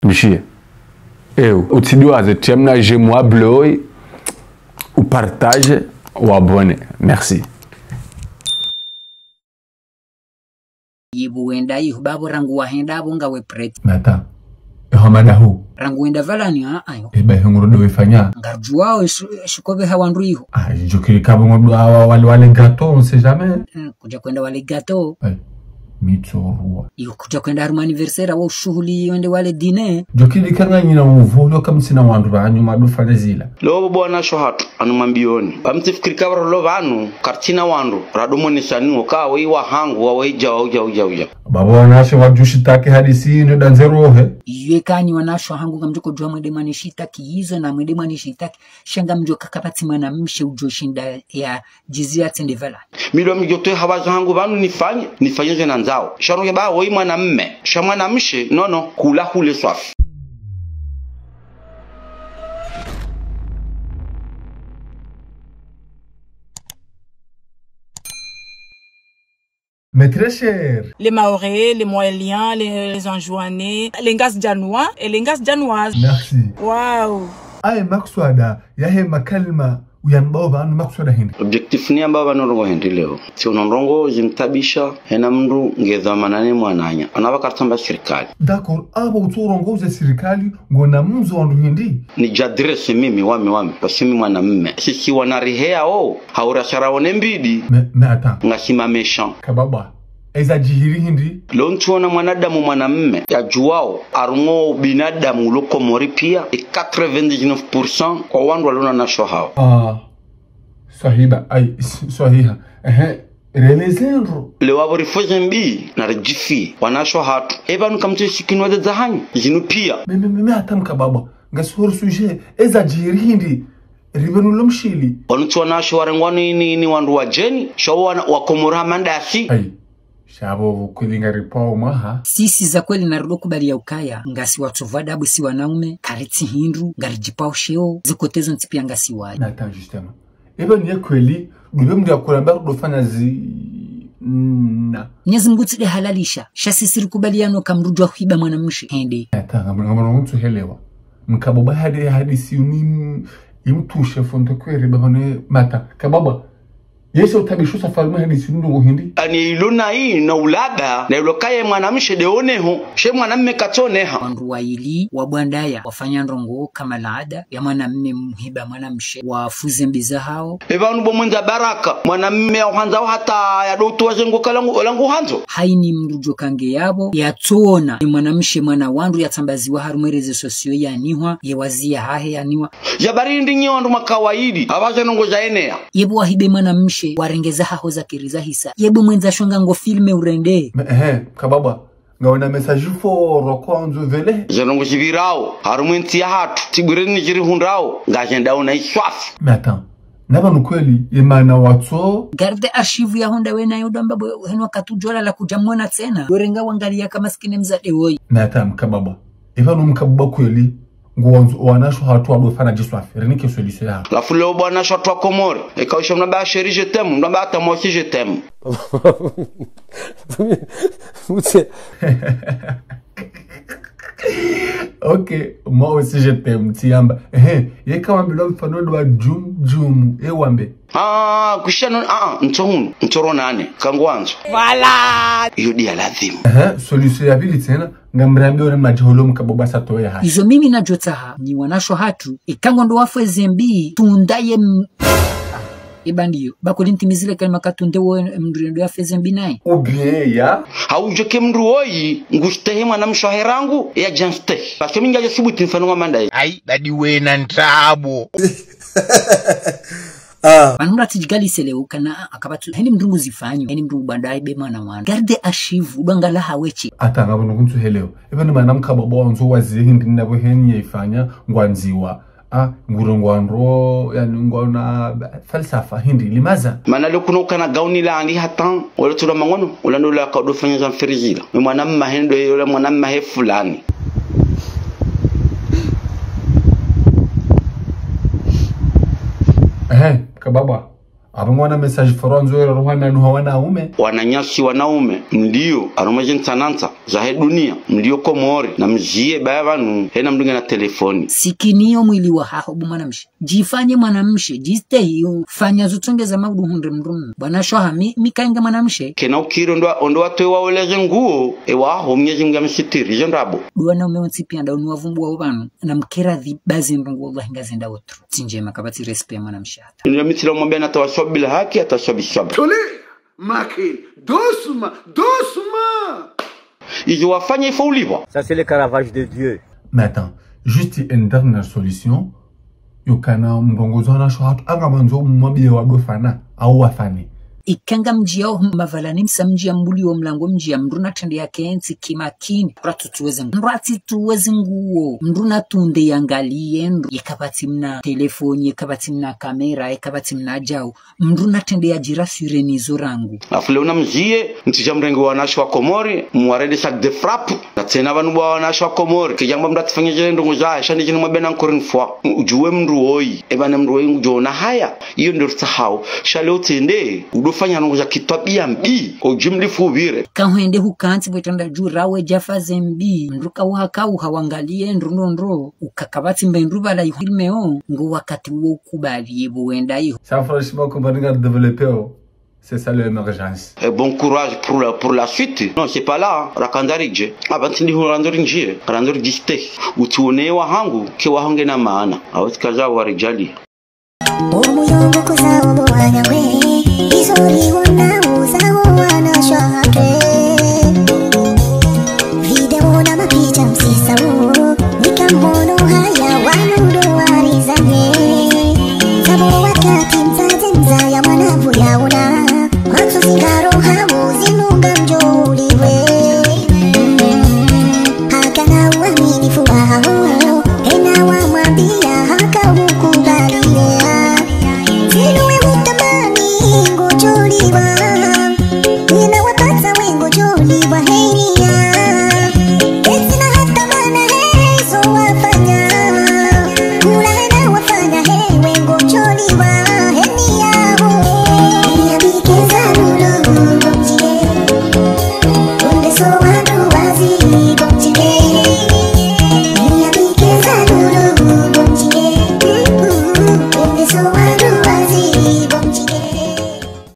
Michie. O tidio azetem na j'aime bleu ou partage ou abonne. Merci. Yibu wenda yu babu rangu wahenda bunga we preti. Mata. Hamada hu. Rangu wenda valani ayo. Eba henguru do wefanya. Ngarjuao shikobe hawandru iho. Jokiri kabo ngodu wale gâteau, on sait jamais. Kuja kwenda wale gâteau. Mitorwa. Iyo kuja kwenda harumu anniversaire wa shughuli wende wale dine. Jokiri kanga nyina uvolo kama sina wandu banyu madu fanya zila. Lobo bwana shohatu anu mambioni. Bamtifikiri kabara lo banu kartina wandu radumo nisani okawa iwa hangu wa uja. Baba wanasho wajushitaki hadisi ino danzerohe. Iwe kanyi wanasho hangu kamjoko jua mwede manishitaki hizo na mwede manishitaki shanga mjoka kapati mana mshe ujoshinda ya jizia tende vala. Milo mjotoe hawazo hangu banu nifanye zena nzao. Sharuge ba woi mwana mme. Shamwana mshe nono kula hule swafi. Mais très cher. Les Maorais, les Moéliens, les Anjouanais, les Ngas Djanois et les Ngas Djanoises. Merci. Waouh. Aye makswada yahe makalma uyanbao banu makswada hindi. Objectif ni ambao banorongo hindi leo. Si unorongo zimtabisha hena mndu ngedhamanane mwananya. Anaba kartamba serikali. D'accord, abo utorongo za serikali ngona mzo wandu hindi. Ni jadresse mimi wami. Pasimi mwana mme. Sisi wanarihea haurashara wanembidi. Me ata. Ngasima méchant. Kababa. Eza jihiri hindi. Lontuona mwanadamu mwanamme ya juwao arungo binadamu loko mori pia 99% kwa wandu walona na shohao. Sahiba ay sahiha. Relezero. Le wabori fozembi na rejifi wanasho hatu. Eba nukamte shikinwa de zahanyu. Zinou pia. Me atam kababa. Ngasuru sujet eza jihiri hindi. Ribenu lomshili. Lontuona sho warengwani ni wandu wajeni. Sho wakomora mandasi. Ay. Shabo kulinga ripao maha. Sisi za kweli narudo kubali ya ukaya. Ngasi watovada abu si wanaume. Kariti hindu. Ngarijipao sheo. Zikotezo ntipia ngasi wali. Nata justement. Eba niye kweli. Gube mdi ya kulamba kudofanya na. Nyezi mguti de halalisha. Shasi siri kubali ya noka mrujwa huiba mwana mshe. Hende. Nata ngamano mtu helewa. Mkaboba hadisi unim. Imtushe fonto kweri babane mata. Kababa. Yesu utabishu safarume hadisi nungu hindi. Ani iluna hii na ulada na ilokaye mwanamshe deoneho. She mwanamme katoneha. Wandu wa ili wabwandaya wafanya ndrongo kama laada ya mwanamme mhiba mwanamshe wafuze mbiza hao. Eba nubo mwenza baraka mwanamme ya uhanzao hata ya dotu wazengo kalangu hanzo. Haini mrujo kange yabo ya tuona ni mwanamshe mwana wandu ya tambazi wa harumereze sosio ya niwa ya wazia hahe ya niwa. Ya barindi nye wandu makawaidi hawaza nongo za enea. Yebu wahibe mwanamshe warengeza haho za kiriza hisa. Yebu mwenza shonga ngo filme urende. Kababa. Ngawena message fo rokonzo vele. Zanongo zibirao. Harumenti ya hatu. Tigureni jiri hundrao. Ngajendao na iswafu. Mata. Naba nukweli imana watso. Garde archive ya honda wena yudamba henwa katujola la kujamwana tena. Gorenga wangalia kama skine mzade woi. Mata mkababa. Ifa numkababa kweli. Nguonzo wanasho hatu wabofana jiswafi. Renike solution ya. La fule obo wanasho hatu wa komori. Eka usho mnaba sheri je t'aime. Mnaba hata mosi je t'aime. Ok, moi aussi je t'aime, tiamba. Yeka wambilo mfano wa jum, wambe. Kushano, ntoro nane, kangwanzo. Voilà. Yodi ya ladhimu. Solution ya vili tena, ngamrambi wane majiholo mkaboba sato ya hashi. Izo mimi na jotaha, ni wanasho hatu, ikangondo wafwe zembi, tundaye Ebandiyo, bako lintimizile kalima katunde wo mdurendo ya feze mbinae. Ubie ya? Haujoke mdu oyi, ngustehe mwana mshoherangu ya janstehe. Paske mingi aja subuti mfano wa mandaye. Ai, dadi wena ntabo. Manura tijigali seleu kana akabatu heni mdungu zifanyo, heni mdungu bandaye be mwana wana. Garde archive, ubangala hawechi. Ata ngabano kuntu heleo. Ebani manamkababo wanzo wazi hindi nabo heni ya ifanya ngwanziwa. Ngurungwanro yani ngwana falsafa hindi limaza mana lokuno kana gauni la andi hatan wala tula mangono wala ndo la ka do fanya za ferizila mwana mahendo yule mwana mahe fulani kababa abangwana message foronzo ero ruhana no wanaume wananyasi wanaume ndio aromajentananta za dunia ndio komori na mjie baya vanu hena mdunga na telefoni sikinio mwili wa haho mwanamshe jifanye mwanamshe jiste hiyo fanya zutongeza maudu hundre mrumu bwana shoha mikainga mwanamshe kena ukiro ndo watu waoleze nguo ewaho mnyezi mga msitiri jondabo duwana umeonsipi anda unuwavumbua ubanu na mkera bazi ndungu wallahi ngazenda otru tinjema kabati respect mwanamshe hata ndio mitila mwambia natawaswa bila haki atashabishaba tole makil dosuma ijo wafanya ifauliwa ça c'est le caravage de Dieu. Mais attends, juste une dernière solution. Yokana mrongozana shohatu anga manzo mwabie wadofana au wafane. Ikanga mjia mavalani msamjia mbuli wa mlango mjia mruna tende ya kensi kimakini mrati tuweze nguo mruna tunde yangalie ndu yakabati mna telefoni yakabati mna kamera yakabati mna jau mruna tende ya jira surenizo rangu afule una mjie ntija mrengo wanashi wa Komori mwarede sac de frappe na tena banu wa wanashi wa Komori kijamba mdatfanya jele ndongo za shani jinu mabena encore une fois ujuwe mru oi ebana mru oi njona haya iyo ndio tsahau shale utende fanya nongoza kitabia mbi ko jimli fubire kahwende hukanzi bwetanda jurawe jafa zembi nduka wakau hawangalie ndrondo ukakabati mbendu bala ihilmeo ngo wakati wo kubaliye buenda iyo ça franchement comment regarde développer c'est ça l'émergence bon courage pour la suite non c'est pas là rakandarije abantindi hurandorinjire karandori diste utuonewa hangu ke wahonge na maana awatikaza warijali omuyongo kuzawo bwana we izori wona uzawo